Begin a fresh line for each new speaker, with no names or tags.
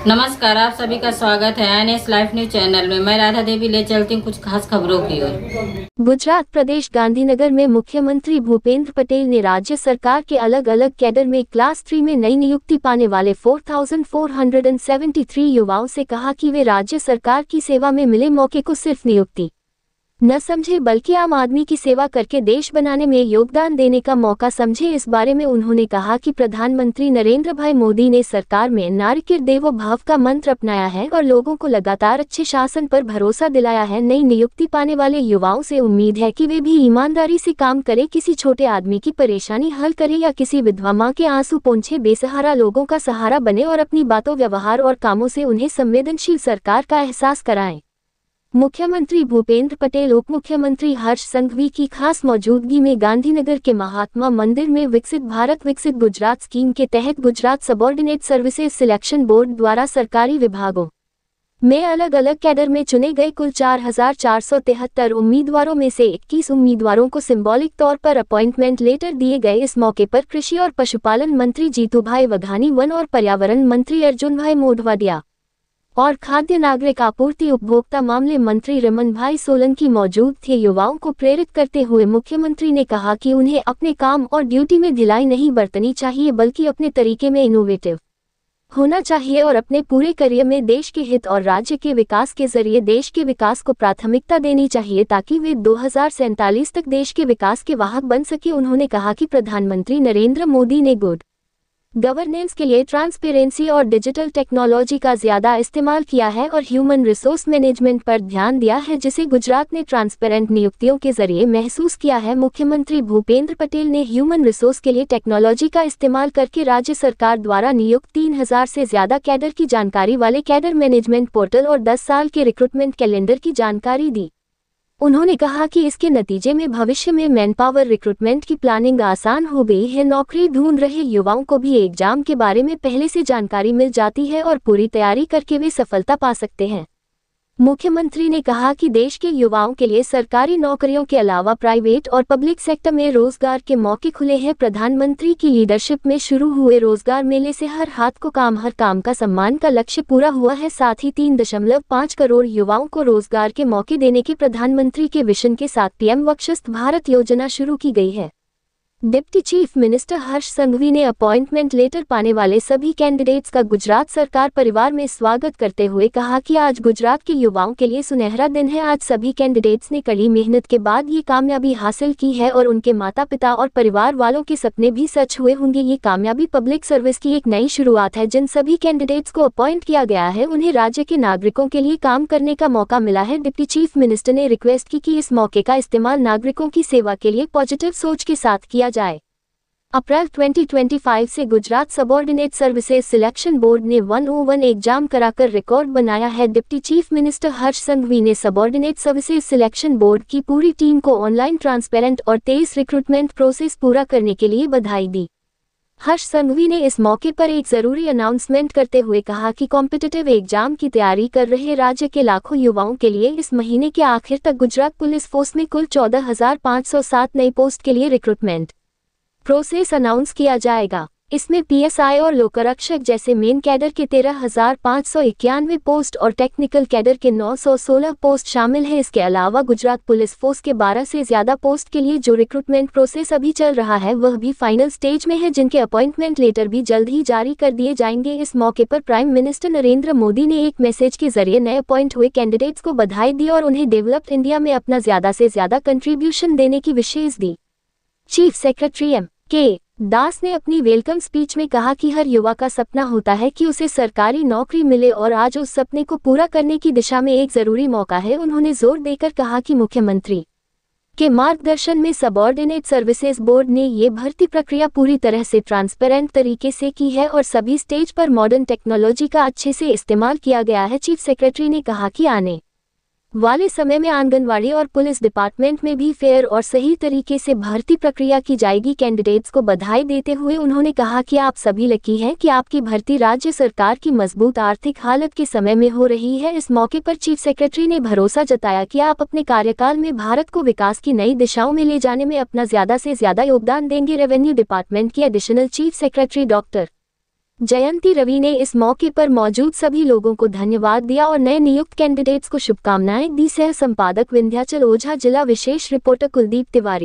नमस्कार, आप सभी का स्वागत है एनएस लाइव न्यूज चैनल में। मैं राधा देवी ले चलती हूँ कुछ खास खबरों की ओर।
गुजरात प्रदेश गांधीनगर में मुख्यमंत्री भूपेंद्र पटेल ने राज्य सरकार के अलग अलग कैडर में क्लास 3 में नई नियुक्ति पाने वाले 4473 युवाओं से कहा कि वे राज्य सरकार की सेवा में मिले मौके को सिर्फ नियुक्ति न समझे बल्कि आम आदमी की सेवा करके देश बनाने में योगदान देने का मौका समझे। इस बारे में उन्होंने कहा कि प्रधानमंत्री नरेंद्र भाई मोदी ने सरकार में नागरिक देवो भव का मंत्र अपनाया है और लोगों को लगातार अच्छे शासन पर भरोसा दिलाया है। नई नियुक्ति पाने वाले युवाओं से उम्मीद है कि वे भी ईमानदारी से काम करें, किसी छोटे आदमी की परेशानी हल करें या किसी विधवा माँ के आंसू पोंछे बेसहारा लोगों का सहारा बने और अपनी बातों, व्यवहार और कामों से उन्हें संवेदनशील सरकार का एहसास कराएं। मुख्यमंत्री भूपेंद्र पटेल उप मुख्यमंत्री हर्ष संघवी की खास मौजूदगी में गांधीनगर के महात्मा मंदिर में विकसित भारत विकसित गुजरात स्कीम के तहत Gujarat subordinate services selection board द्वारा सरकारी विभागों में अलग अलग कैडर में चुने गए कुल 4473 उम्मीदवारों में से 21 उम्मीदवारों को सिंबॉलिक तौर पर अपॉइंटमेंट लेटर दिए गए। इस मौके पर कृषि और पशुपालन मंत्री जीतूभाई वघानी, वन और पर्यावरण मंत्री अर्जुनभाई मोढवाडिया और खाद्य नागरिक आपूर्ति उपभोक्ता मामले मंत्री रमन भाई सोलंकी मौजूद थे। युवाओं को प्रेरित करते हुए मुख्यमंत्री ने कहा कि उन्हें अपने काम और ड्यूटी में ढिलाई नहीं बरतनी चाहिए बल्कि अपने तरीके में इनोवेटिव होना चाहिए और अपने पूरे करियर में देश के हित और राज्य के विकास के जरिए देश के विकास को प्राथमिकता देनी चाहिए ताकि वे 2047 तक देश के विकास के वाहक बन सके। उन्होंने कहा कि प्रधानमंत्री नरेंद्र मोदी ने गुड गवर्नेंस के लिए ट्रांसपेरेंसी और डिजिटल टेक्नोलॉजी का ज्यादा इस्तेमाल किया है और ह्यूमन रिसोर्स मैनेजमेंट पर ध्यान दिया है, जिसे गुजरात ने ट्रांसपेरेंट नियुक्तियों के जरिए महसूस किया है। मुख्यमंत्री भूपेंद्र पटेल ने ह्यूमन रिसोर्स के लिए टेक्नोलॉजी का इस्तेमाल करके राज्य सरकार द्वारा नियुक्त 3000 से ज्यादा कैडर की जानकारी वाले कैडर मैनेजमेंट पोर्टल और 10 साल के रिक्रूटमेंट कैलेंडर की जानकारी दी। उन्होंने कहा कि इसके नतीजे में भविष्य में मैनपावर रिक्रूटमेंट की प्लानिंग आसान हो गई है। नौकरी ढूंढ रहे युवाओं को भी एग्जाम के बारे में पहले से जानकारी मिल जाती है और पूरी तैयारी करके वे सफलता पा सकते हैं। मुख्यमंत्री ने कहा कि देश के युवाओं के लिए सरकारी नौकरियों के अलावा प्राइवेट और पब्लिक सेक्टर में रोजगार के मौके खुले हैं। प्रधानमंत्री की लीडरशिप में शुरू हुए रोजगार मेले से हर हाथ को काम, हर काम का सम्मान का लक्ष्य पूरा हुआ है। साथ ही 3.5 करोड़ युवाओं को रोजगार के मौके देने के प्रधानमंत्री के विजन के साथ पीएम विकसित भारत योजना शुरू की गई है। डिप्टी चीफ मिनिस्टर हर्ष संघवी ने अपॉइंटमेंट लेटर पाने वाले सभी कैंडिडेट्स का गुजरात सरकार परिवार में स्वागत करते हुए कहा कि आज गुजरात के युवाओं के लिए सुनहरा दिन है। आज सभी कैंडिडेट्स ने कड़ी मेहनत के बाद ये कामयाबी हासिल की है और उनके माता पिता और परिवार वालों के सपने भी सच हुए होंगे। ये कामयाबी पब्लिक सर्विस की एक नई शुरुआत है। जिन सभी कैंडिडेट्स को अपॉइंट किया गया है उन्हें राज्य के नागरिकों के लिए काम करने का मौका मिला है। डिप्टी चीफ मिनिस्टर ने रिक्वेस्ट की कि इस मौके का इस्तेमाल नागरिकों की सेवा के लिए पॉजिटिव सोच के साथ किया जाए। अप्रैल 2025 से Gujarat subordinate services selection board ने 101 एग्जाम कराकर रिकॉर्ड बनाया है। डिप्टी चीफ मिनिस्टर हर्ष संघवी ने सबऑर्डिनेट सर्विसेज सिलेक्शन बोर्ड की पूरी टीम को ऑनलाइन ट्रांसपेरेंट और 23 रिक्रूटमेंट प्रोसेस पूरा करने के लिए बधाई दी। हर्ष संघवी ने इस मौके पर एक जरूरी अनाउंसमेंट करते हुए कहा कि कॉम्पिटिटिव एग्जाम की तैयारी कर रहे राज्य के लाखों युवाओं के लिए इस महीने के आखिर तक गुजरात पुलिस फोर्स में कुल 14,507 नई पोस्ट के लिए रिक्रूटमेंट प्रोसेस अनाउंस किया जाएगा। इसमें पीएसआई और लोकरक्षक जैसे मेन कैडर के 13,591 पोस्ट और टेक्निकल कैडर के 916 पोस्ट शामिल हैं। इसके अलावा गुजरात पुलिस फोर्स के 12 से ज्यादा पोस्ट के लिए जो रिक्रूटमेंट प्रोसेस अभी चल रहा है वह भी फाइनल स्टेज में है, जिनके अपॉइंटमेंट लेटर भी जल्द ही जारी कर दिए जाएंगे। इस मौके पर प्राइम मिनिस्टर नरेंद्र मोदी ने एक मैसेज के जरिए नए अपॉइंट हुए कैंडिडेट्स को बधाई दी और उन्हें डेवलप्ड इंडिया में अपना ज्यादा से ज्यादा कंट्रीब्यूशन देने की विशेष दी। चीफ सेक्रेटरी के दास ने अपनी वेलकम स्पीच में कहा कि हर युवा का सपना होता है कि उसे सरकारी नौकरी मिले और आज उस सपने को पूरा करने की दिशा में एक जरूरी मौका है। उन्होंने जोर देकर कहा कि मुख्यमंत्री के मार्गदर्शन में सबऑर्डिनेट सर्विसेज बोर्ड ने ये भर्ती प्रक्रिया पूरी तरह से ट्रांसपेरेंट तरीके से की है और सभी स्टेज पर मॉडर्न टेक्नोलॉजी का अच्छे से इस्तेमाल किया गया है। चीफ सेक्रेटरी ने कहा कि आने वाले समय में आंगनवाड़ी और पुलिस डिपार्टमेंट में भी फेयर और सही तरीके से भर्ती प्रक्रिया की जाएगी। कैंडिडेट्स को बधाई देते हुए उन्होंने कहा कि आप सभी लकी हैं कि आपकी भर्ती राज्य सरकार की मजबूत आर्थिक हालत के समय में हो रही है। इस मौके पर चीफ सेक्रेटरी ने भरोसा जताया कि आप अपने कार्यकाल में भारत को विकास की नई दिशाओं में ले जाने में अपना ज्यादा से ज्यादा योगदान देंगे। रेवेन्यू डिपार्टमेंट की एडिशनल चीफ सेक्रेटरी डॉक्टर जयंती रवि ने इस मौके पर मौजूद सभी लोगों को धन्यवाद दिया और नए नियुक्त कैंडिडेट्स को शुभकामनाएं दी। सह संपादक विंध्याचल ओझा, जिला विशेष रिपोर्टर कुलदीप तिवारी।